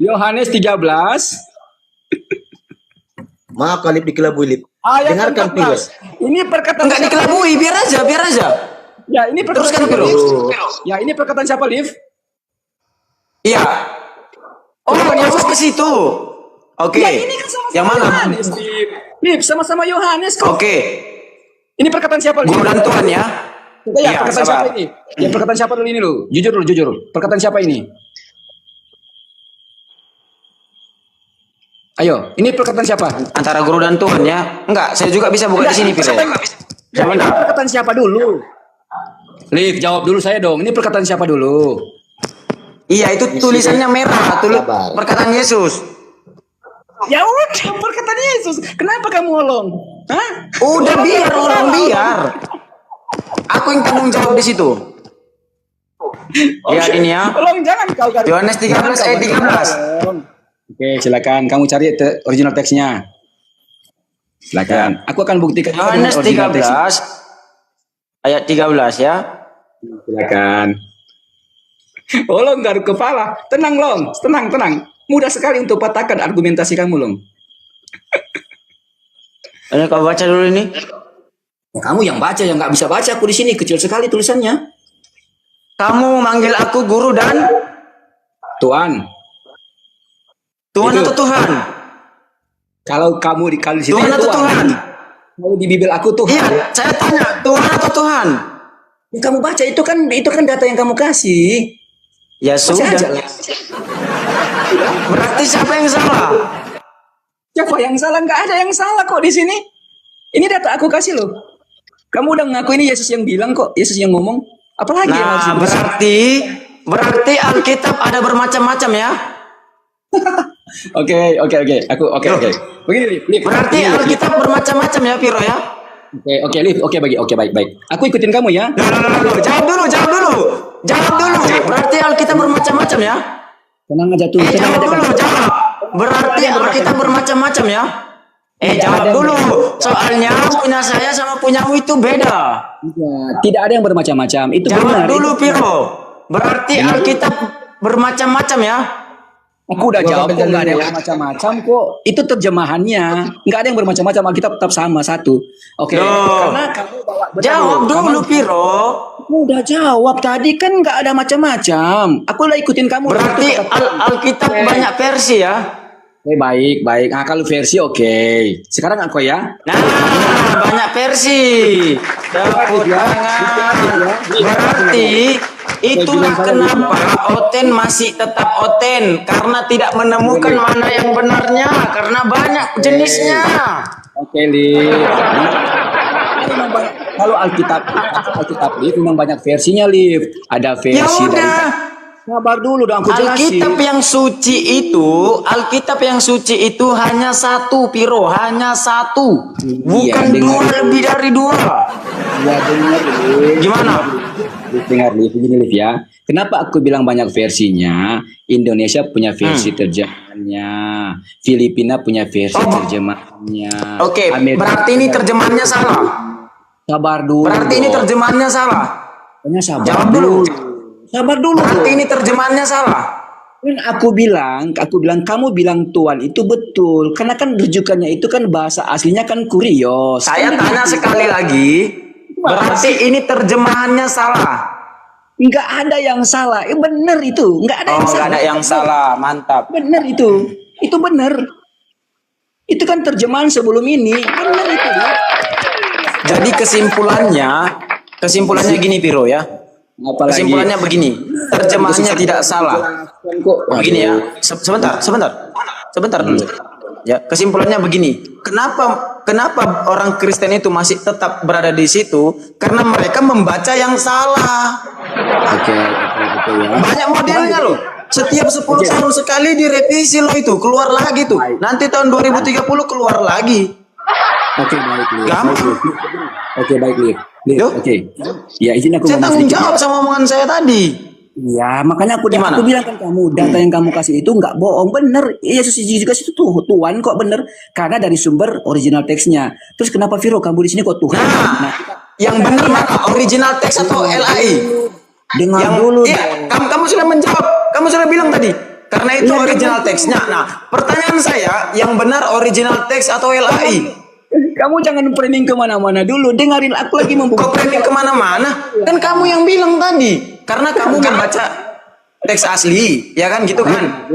Yohanes 13 Maaf kali dikelabui Lip. ayat Dengarkan 14. Ini perkataan Enggak siapa? dikelabui, biar aja. Ya, ini perkataan Teruskan, siapa, Bro. Liv? Ya, ini perkataan siapa, Liv? Iya. Oh, Yesus ke situ. Oke. Ya, ini kan sama-sama Yang mana? Yohanes, Liv. Liv, sama-sama Yohanes kok. Oke. Ini perkataan siapa, Liv? Guru dan Tuhan ya. Ya, Iya, perkataan sabar. siapa ini? Ya, perkataan siapa dulu ini lu? Jujur. Perkataan siapa ini? Ayo, ini perkataan siapa? Antara guru dan Tuhan ya. Enggak, saya juga bisa buka di sini, Piro. Ya, ini perkataan siapa dulu? Liv, jawab dulu saya dong. Ini perkataan siapa dulu? Iya, itu tulisannya merah, Sabar. perkataan Yesus. Ya udah, perkataan Yesus. Kenapa kamu ngolong? Hah? Udah biar orang biar. Aku yang tanggung jawab di situ. Lihat ini ya. Tolong jangan kau garis. Yohanes 13 ayat 13. Oke, silakan. Kamu cari original teksnya. Silakan. Aku akan buktikan Yohanes original teksnya. 13 ayat 13 ya. Silakan. Oh, Long garuk kepala. Tenang, Long. Tenang. Mudah sekali untuk patahkan argumentasi kamu, Long. Ini kau baca dulu ini. Kamu yang baca, yang nggak bisa baca. Aku di sini kecil sekali tulisannya. Kamu manggil aku guru dan Tuan. Tuhan Itu. atau Tuhan? Kalau kamu di sini Tuhan atau Tuhan? Kalau di Bibel aku Tuhan. Iya, saya tanya Tuhan atau Tuhan? Yang kamu baca itu kan data yang kamu kasih. Ya Baca sudah. aja lah. Berarti siapa yang salah? Siapa yang salah? Nggak ada yang salah kok di sini. Ini data aku kasih loh. Kamu udah ngaku ini Yesus yang bilang kok, Yesus yang ngomong. Apalagi yang harus Nah, dibahas? berarti Alkitab ada bermacam-macam ya? Oke. Oke. Begini, Liv. Berarti Begini, Liv. Alkitab bermacam-macam ya, Piro ya? Oke, Liv. Oke, baik. Aku ikutin kamu ya. Jawab dulu. Berarti Alkitab bermacam-macam ya? Tenang aja tuh. Tenang aja kan. Jawab. Berarti Alkitab bermacam-macam ya? Jawab dulu. Soalnya punya saya sama punyamu itu beda. Ya, tidak ada yang bermacam-macam. Itu Jawab benar. dulu, Piro. Berarti Alkitab bermacam-macam ya? Aku udah jawab kok, nggak ada yang bermacam-macam kok. Itu terjemahannya. Nggak ada yang bermacam-macam. Alkitab tetap sama satu. Oke. Loh. Karena kamu bawa. Jawab dulu, Piro. Aku udah jawab tadi kan nggak ada macam-macam. Aku udah ikutin kamu. Berarti Alkitab banyak versi ya? Oke, baik. Nah, kalau versi oke. Sekarang aku ya. Nah, banyak versi. Tepuk tangan. Berarti itulah kenapa Oten masih tetap Oten, karena tidak menemukan mana yang benarnya, karena banyak jenisnya. Oke, Liv. Kalau Alkitab Liv memang banyak versinya, Liv. Ada Ya versi dari. udah. Sabar dulu dong, aku jelasin. Alkitab yang suci itu hanya satu, Piro, hanya satu, bukan Iya, dua, dengar. lebih dari dua. Ya, dengar, Liv. Gimana? Dengar, Liv. Begini, Liv ya. Kenapa aku bilang banyak versinya? Indonesia punya versi terjemahannya. Filipina punya versi terjemahannya. Oke, Amerika berarti ini terjemahannya salah. Sabar dulu. Berarti ini terjemahannya salah. Pokoknya sabar Jawab dulu. Sabar dulu. Berarti ini terjemahannya salah. Kan aku bilang kamu bilang Tuhan itu betul. Karena kan rujukannya itu kan bahasa aslinya kan Kurios. Saya Kan tanya begitu. sekali lagi. Berarti ini terjemahannya salah. Nggak ada yang salah. Bener itu. Nggak ada yang Nggak salah. ada yang salah. Mantap. Bener itu. Itu bener. Itu kan terjemahan sebelum ini. Bener itu. Ya. Jadi kesimpulannya gini, Piro ya. Apalagi. Kesimpulannya begini. Terjemahannya tidak salah. Begini ya. Sebentar dulu. Ya, kesimpulannya begini. Kenapa orang Kristen itu masih tetap berada di situ? Karena mereka membaca yang salah. Oke, ya. Banyak modelnya loh. Setiap 10 tahun sekali direvisi loh itu, keluar lagi tuh. Nanti tahun 2030 keluar lagi. Oke, baik, Liv. Gampang. Oke, baik, Liv. Yuk. Oke. Ya, izin aku Saya ngomong tanggung sedikit. jawab sama omongan saya tadi. Ya, makanya aku Gimana? bilang kan kamu data yang kamu kasih itu nggak bohong, bener. Yesus juga situ tuh Tuhan kok bener, karena dari sumber original teksnya. Terus kenapa Viro kamu di sini kok Tuhan? Nah, yang benar mana? Original teks atau LAI? Dengar Yang dulu. iya, kamu sudah menjawab. Kamu sudah bilang tadi. Karena itu original teksnya. Nah, pertanyaan saya, yang benar original teks atau LAI? Kamu jangan framing kemana-mana dulu. Dengerin aku lagi Kok membuka. framing kemana-mana? Kan kamu yang bilang tadi. Karena kamu membaca teks asli, ya kan gitu kan?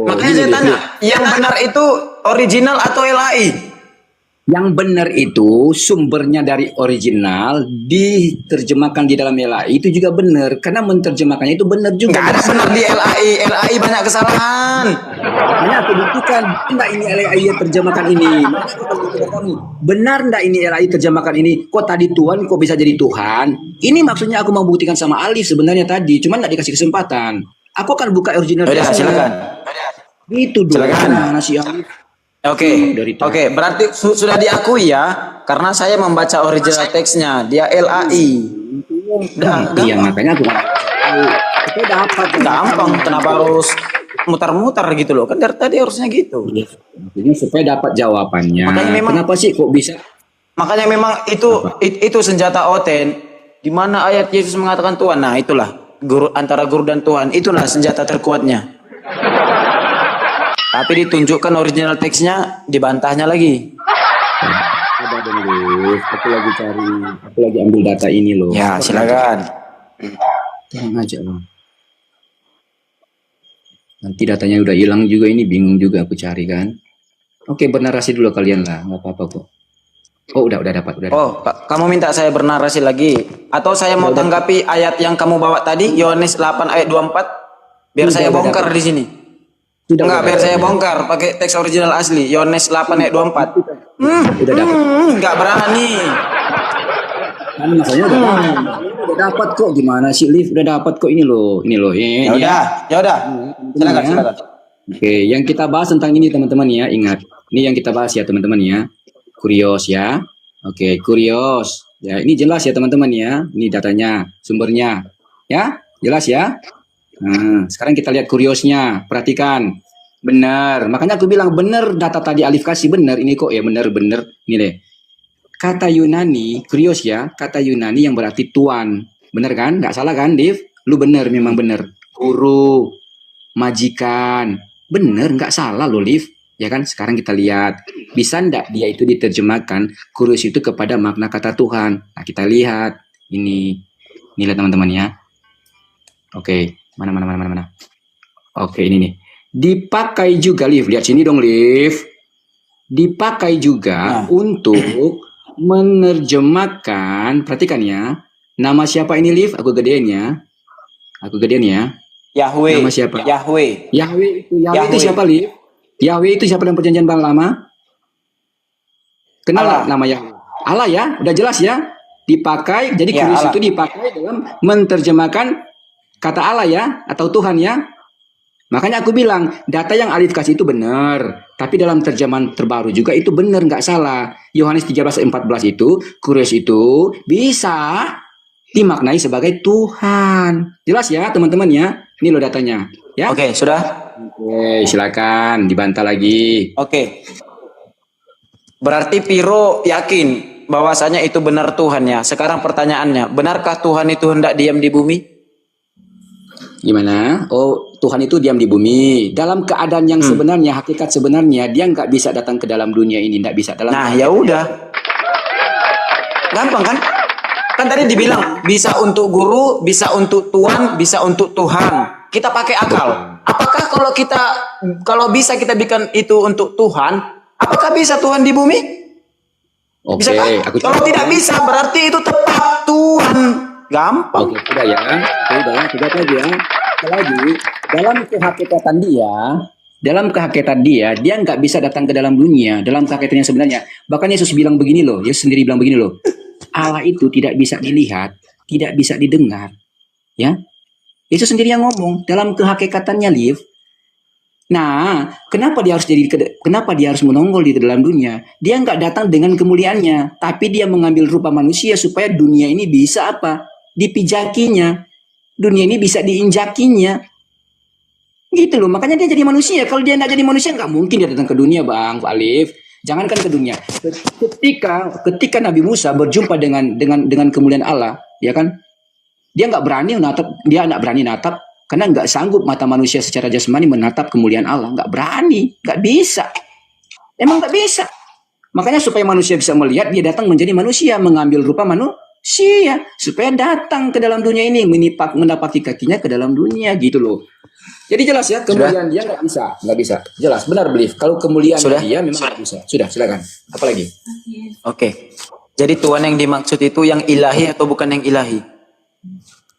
Makanya saya tanya, yang benar itu original atau LAI? Yang benar itu sumbernya dari original diterjemahkan di dalam LAI itu juga benar karena menerjemahkannya itu benar juga. Nggak ada benar di LAI. LAI banyak kesalahan. Makanya aku buktikan enggak ini LAI yang terjemahkan ini. Makanya aku buktikan kamu. Benar enggak ini LAI terjemahkan ini? Kok tadi Tuhan kok bisa jadi Tuhan? Ini maksudnya aku mau buktikan sama Alif sebenarnya tadi, cuman enggak dikasih kesempatan. Aku akan buka original. Udah, silakan. Itu dong. Silakan. Mana si Alif? Oke, Dari tadi. oke, berarti sudah diakui ya, karena saya membaca original teksnya, dia LAI. Iya makanya aku kita dapat Gampang, kenapa harus mutar-mutar gitu loh? Kan dari tadi harusnya gitu. Jadi supaya dapat jawabannya. Makanya memang- Kenapa sih kok bisa? Makanya memang itu senjata Oten. Di mana ayat Yesus mengatakan Tuhan. Nah, itulah antara guru dan Tuhan, itulah senjata terkuatnya. Tapi ditunjukkan original teksnya, dibantahnya lagi. Ada dulu. Aku lagi ambil data ini loh. Ya, silakan. Tenang aja loh. Nanti datanya udah hilang juga ini bingung juga aku cari kan. Oke, bernarasi dulu kalian lah, nggak apa-apa kok. Oh, udah dapat, udah. Oh, Pak, kamu minta saya bernarasi lagi atau saya mau tanggapi ayat yang kamu bawa tadi, Yohanes 8 ayat 24? Biar saya bongkar di sini. Enggak, biar saya bongkar pakai teks original asli, Yohanes 8 ayat 24. Udah dapat. Enggak berani. Kan maksudnya udah dapat kok, gimana sih Liv? Udah dapat kok ini loh. Ya udah. Silakan. Oke, yang kita bahas tentang ini teman-teman ya, ingat. Ini yang kita bahas ya teman-teman ya. Kurios ya. Oke, kurios. Ya, ini jelas ya teman-teman ya. Ini datanya, sumbernya. Ya, jelas ya. Nah, sekarang kita lihat kuriosnya. Perhatikan. Benar. Makanya aku bilang benar data tadi Alif kasih benar. Ini kok ya benar-benar. Ini deh. Kata Yunani, kurios ya. Kata Yunani yang berarti tuan. Benar kan? Nggak salah kan, Div? Lu benar, memang benar. Guru, majikan. Benar, nggak salah loh, Liv. Ya kan? Sekarang kita lihat. Bisa nggak dia itu diterjemahkan kurios itu kepada makna kata Tuhan? Nah, kita lihat. Ini lihat teman-teman ya. Oke. Mana. Oke, ini nih. Dipakai juga, Liv. Lihat sini dong, Liv. Dipakai juga untuk menerjemahkan, perhatikan ya. Nama siapa ini, Liv? Aku gedein ya. Yahweh. Nama siapa? Yahweh. Yahweh itu siapa, Liv? Yahweh itu siapa dalam perjanjian lama? Kenal nggak nama Yahweh? Allah ya, udah jelas ya. Dipakai, jadi Ya, kurios Allah. itu dipakai dalam menerjemahkan kata Allah ya, atau Tuhan ya. Makanya aku bilang, data yang Alif kasih itu benar. Tapi dalam terjemahan terbaru juga itu benar, nggak salah. Yohanes 13:14 itu, kurios itu bisa dimaknai sebagai Tuhan. Jelas ya teman-teman ya. Ini loh datanya. Ya. Oke, sudah? Oke, silakan dibantah lagi. Oke. Berarti Piro yakin bahwasanya itu benar Tuhan ya. Sekarang pertanyaannya, benarkah Tuhan itu hendak diam di bumi? Gimana? Oh, Tuhan itu diam di bumi. Dalam keadaan yang sebenarnya, hakikat sebenarnya, dia nggak bisa datang ke dalam dunia ini, nggak bisa. Nah, ya udah. Gampang kan? Kan tadi dibilang bisa untuk guru, bisa untuk tuan, bisa untuk Tuhan. Kita pakai akal. Apakah kalau bisa kita bikin itu untuk Tuhan, apakah bisa Tuhan di bumi? Oke, Bisa kan? aku Kalau tidak bisa berarti itu tepat Tuhan. Gampang. Oke, sudah ya. Sudah lagi ya. Lagi dalam kehakikatan dia nggak bisa datang ke dalam dunia, dalam kehakikatan yang sebenarnya. Bahkan Yesus bilang begini loh, Yesus sendiri bilang begini loh. Allah itu tidak bisa dilihat, tidak bisa didengar. Ya. Yesus sendiri yang ngomong dalam kehakikatannya, Liv. Nah, kenapa dia harus menonggol di dalam dunia? Dia nggak datang dengan kemuliaannya, tapi dia mengambil rupa manusia supaya dunia ini bisa apa? Dipijakinya. Dunia ini bisa diinjakinya. Gitu loh, makanya dia jadi manusia. Kalau dia nggak jadi manusia, nggak mungkin dia datang ke dunia, Bang Alif. Jangankan ke dunia. Ketika Nabi Musa berjumpa dengan kemuliaan Allah, ya kan? Dia nggak berani natap Karena nggak sanggup mata manusia secara jasmani menatap kemuliaan Allah. Nggak berani, nggak bisa. Emang nggak bisa. Makanya supaya manusia bisa melihat, dia datang menjadi manusia, mengambil rupa manusia, supaya datang ke dalam dunia ini, menapaki kakinya ke dalam dunia, gitu loh. Jadi jelas ya, kemuliaan dia nggak bisa. Jelas, benar belief. Kalau kemuliaan dia memang nggak bisa. Sudah, silakan. Apalagi? Oke. Jadi Tuhan yang dimaksud itu yang ilahi atau bukan yang ilahi?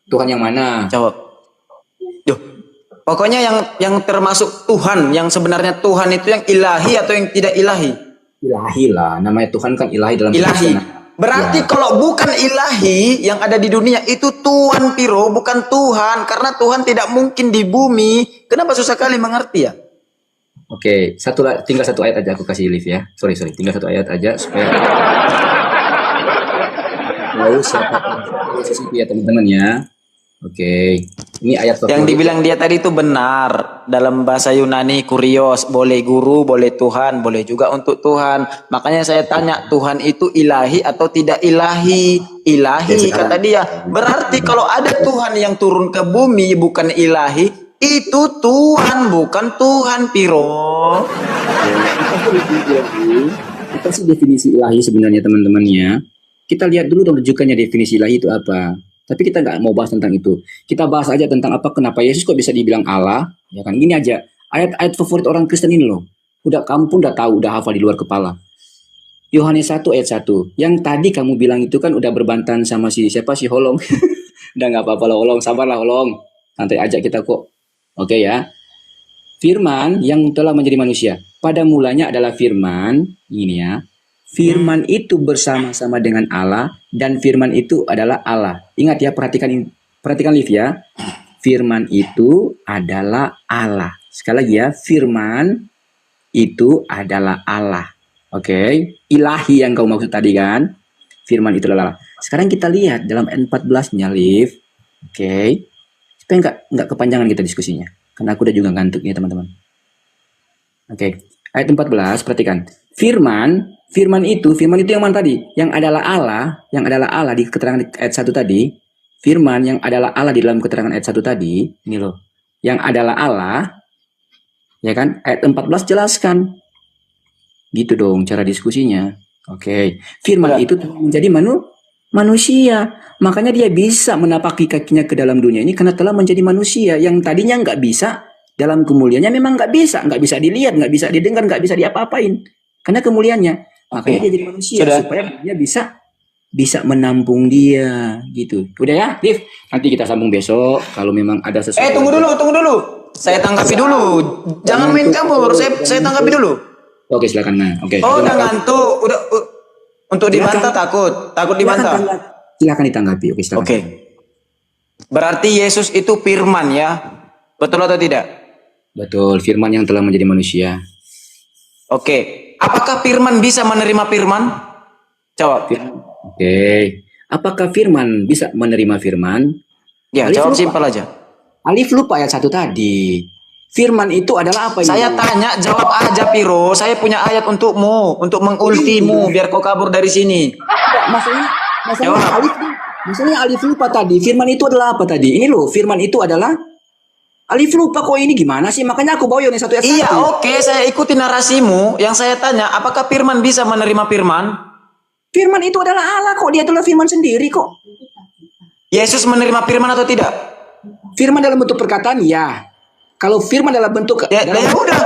Tuhan yang mana? Jawab. Duh. Pokoknya yang termasuk Tuhan, yang sebenarnya Tuhan itu yang ilahi atau yang tidak ilahi? Ilahi lah, namanya Tuhan kan ilahi dalam ilahi. Berarti ya. Kalau bukan ilahi yang ada di dunia itu Tuhan Piro, bukan Tuhan, karena Tuhan tidak mungkin di bumi. Kenapa susah kali mengerti ya? Oke, tinggal satu ayat aja aku kasih lift ya. Sorry, tinggal satu ayat aja supaya tahu siapa sesuatu ya teman-teman ya. Oke, ini ayat yang dibilang dia tadi itu benar. Dalam bahasa Yunani kurios, boleh guru, boleh Tuhan, boleh juga untuk Tuhan. Makanya saya tanya, Tuhan itu ilahi atau tidak ilahi? Ilahi ya, kata dia. Berarti kalau ada Tuhan yang turun ke bumi bukan ilahi, itu Tuhan bukan Tuhan Piro. Apa sih definisi ilahi sebenarnya teman-teman ya? Kita lihat dulu dong rujukannya definisi ilahi itu apa. Tapi kita nggak mau bahas tentang itu. Kita bahas aja tentang kenapa Yesus kok bisa dibilang Allah. Ya kan, gini aja. Ayat-ayat favorit orang Kristen ini loh. Kamu pun udah tahu, udah hafal di luar kepala. Yohanes 1 ayat 1. Yang tadi kamu bilang itu kan udah berbantan sama si Holong. Udah nggak apa-apa lah Holong, sabarlah Holong. Santai aja kita kok. Oke ya. Firman yang telah menjadi manusia. Pada mulanya adalah firman. Ini ya. Firman itu bersama-sama dengan Allah dan firman itu adalah Allah. Ingat ya, perhatikan Liv ya. Firman itu adalah Allah. Sekali lagi ya, firman itu adalah Allah. Oke, ilahi yang kau maksud tadi kan? Firman itu adalah Allah. Sekarang kita lihat dalam ayat 14-nya Liv. Oke. Supaya enggak kepanjangan kita diskusinya. Karena aku udah juga ngantuk ya teman-teman. Oke. Ayat 14, perhatikan. Firman itu yang mana tadi? Yang adalah Allah di keterangan ayat 1 tadi. Firman yang adalah Allah di dalam keterangan ayat 1 tadi. Ini loh. Yang adalah Allah. Ya kan? Ayat 14 jelaskan. Gitu dong cara diskusinya. Oke. Firman itu menjadi manusia. Makanya dia bisa menapaki kakinya ke dalam dunia ini karena telah menjadi manusia. Yang tadinya nggak bisa. Dalam kemuliaannya memang nggak bisa dilihat, nggak bisa didengar, nggak bisa diapa-apain. Karena kemuliaannya. Makanya dia jadi manusia supaya dia bisa menampung dia gitu. Udah ya, Liv. Nanti kita sambung besok kalau memang ada sesuatu. Tunggu dulu. Saya tanggapi dulu. Jangan main kabur. Saya tanggapi dulu. Oke, silakan. Nah, oke. Oh, udah ngantuk. Udah untuk dibantah takut dibantah. Silakan ditanggapi. Oke, silakan. Oke. Berarti Yesus itu firman ya. Betul atau tidak? Betul, firman yang telah menjadi manusia. Oke. Apakah firman bisa menerima firman? Jawab. Oke. Apakah firman bisa menerima firman? Ya, jawab simpel aja. Alif lupa ayat 1 tadi. Firman itu adalah apa ini? Saya tanya, jawab aja Piro. Saya punya ayat untukmu, untuk mengultimu biar kau kabur dari sini. Maksudnya Alif lupa tadi. Firman itu adalah apa tadi? Ini loh, firman itu adalah Alif lupa kok ini gimana sih? Makanya aku bawa yang 1 ayat 1. Iya, oke, saya ikuti narasimu. Yang saya tanya, apakah firman bisa menerima firman? Firman itu adalah Allah kok, dia adalah firman sendiri kok. Yesus menerima firman atau tidak? Firman dalam bentuk perkataan ya. Kalau firman dalam bentuk ya udah.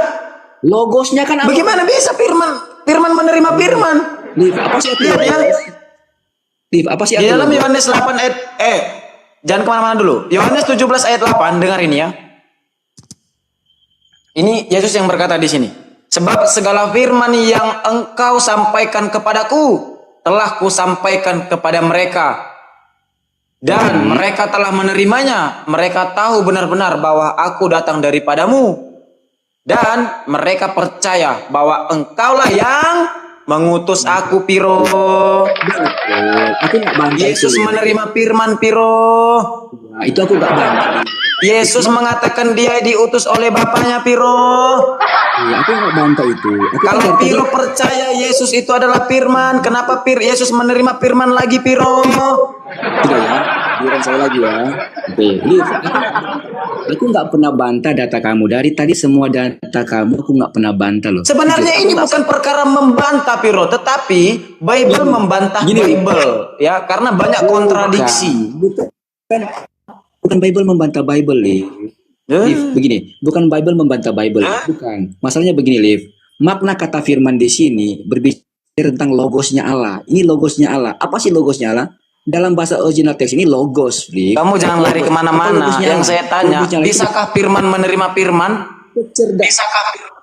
Logosnya kan apa? Bagaimana bisa firman menerima firman? Liv, apa sih artinya? Liv, apa sih artinya? Di dalam Yohanes 8 ayat jangan kemana-mana dulu. Yohanes 17 ayat 8, dengar ini ya. Ini Yesus yang berkata di sini. Sebab segala firman yang engkau sampaikan kepadaku telah kusampaikan kepada mereka. Dan mereka telah menerimanya. Mereka tahu benar-benar bahwa aku datang daripadamu. Dan mereka percaya bahwa engkaulah yang mengutus aku, Piro. Yesus menerima firman, Piro. Nah, itu aku gak bantah. Yesus mengatakan dia diutus oleh Bapaknya, Piro. Iya, aku gak bantah itu. Kalau Piro percaya Yesus itu adalah firman, kenapa Yesus menerima firman lagi, Piro? Tidak ya. giliran saya lagi ya. Oke, Liv, aku nggak pernah bantah data kamu. Dari tadi semua data kamu aku nggak pernah bantah loh. Sebenarnya Jujur, ini bukan perkara membantah Piro, tetapi Bible membantah Gini. Bible, ya, karena banyak kontradiksi. Bukan, bukan Bible membantah Bible, Liv. Liv, begini, bukan Bible membantah Bible, bukan. Masalahnya begini, Liv. Makna kata firman di sini berbicara tentang logosnya Allah. Ini logosnya Allah. Apa sih logosnya Allah? Dalam bahasa original teks ini logos, Liv. Kamu jangan lari Apa kemana-mana. logosnya Yang Allah? saya tanya, Logosnya Allah itu bisakah firman menerima firman? cerdas. Bisakah firman?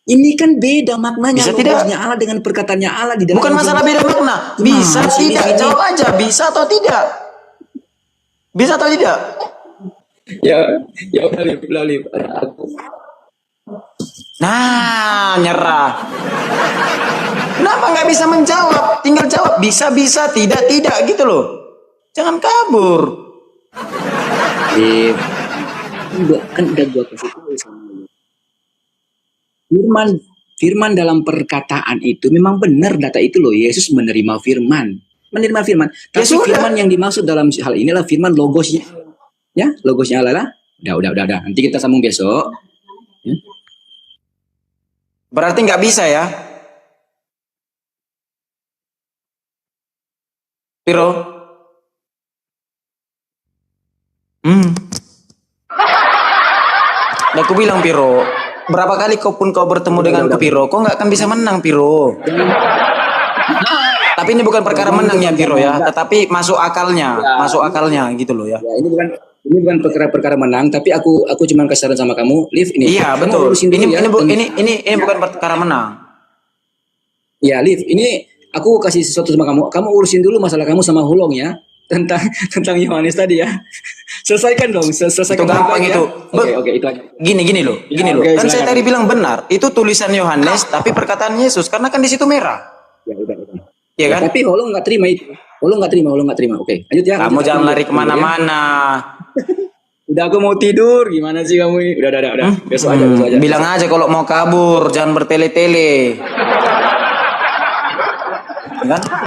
Ini kan beda maknanya Bisa tidak? logosnya Allah dengan perkataannya Allah di dalam. Bukan masalah beda makna. Bisa tidak? Jawab aja. Bisa atau tidak? Bisa atau tidak? Ya, ya udah, Liv. Nah, nyerah. Kenapa nggak bisa menjawab? Tinggal jawab bisa, tidak gitu loh. Jangan kabur. Liv, kan udah gua kasih tahu sama lu. Firman dalam perkataan itu memang benar data itu loh. Yesus menerima firman. Tapi sudah. firman yang dimaksud dalam hal inilah firman logosnya. Ya, logosnya Allah lah. Udah. Nanti kita sambung besok. Ya. Berarti nggak bisa ya? Piro? Nah, aku bilang Piro, berapa kali kau bertemu dengan Piro, kau nggak akan bisa menang Piro. Tapi ini bukan perkara menang ya Piro ya, tetapi masuk akalnya gitu loh ya. Ya, ini bukan perkara menang, tapi aku cuma kasih saran sama kamu, Liv, ini. Iya Kamu betul. urusin dulu ya. Ini bukan perkara menang. Ya, Liv, ini aku kasih sesuatu sama kamu. Kamu urusin dulu masalah kamu sama Hulong ya. Tentang Yohanes tadi ya. Selesaikan dong, selesaikan. Itu gampang ya. itu. Oke, itu aja. Gini loh. Oke, Kan saya silakan. tadi bilang benar, itu tulisan Yohanes tapi perkataan Yesus karena kan di situ merah. Ya udah. Iya kan? Tapi Hulong nggak terima itu. Hulong nggak terima. Oke, lanjut ya. Kamu lanjut. jangan lari Ya. kemana-mana. Udah, aku mau tidur. Gimana sih kamu ini? Udah. Besok aja. Bilang aja kalau mau kabur, jangan bertele-tele. Ya kan?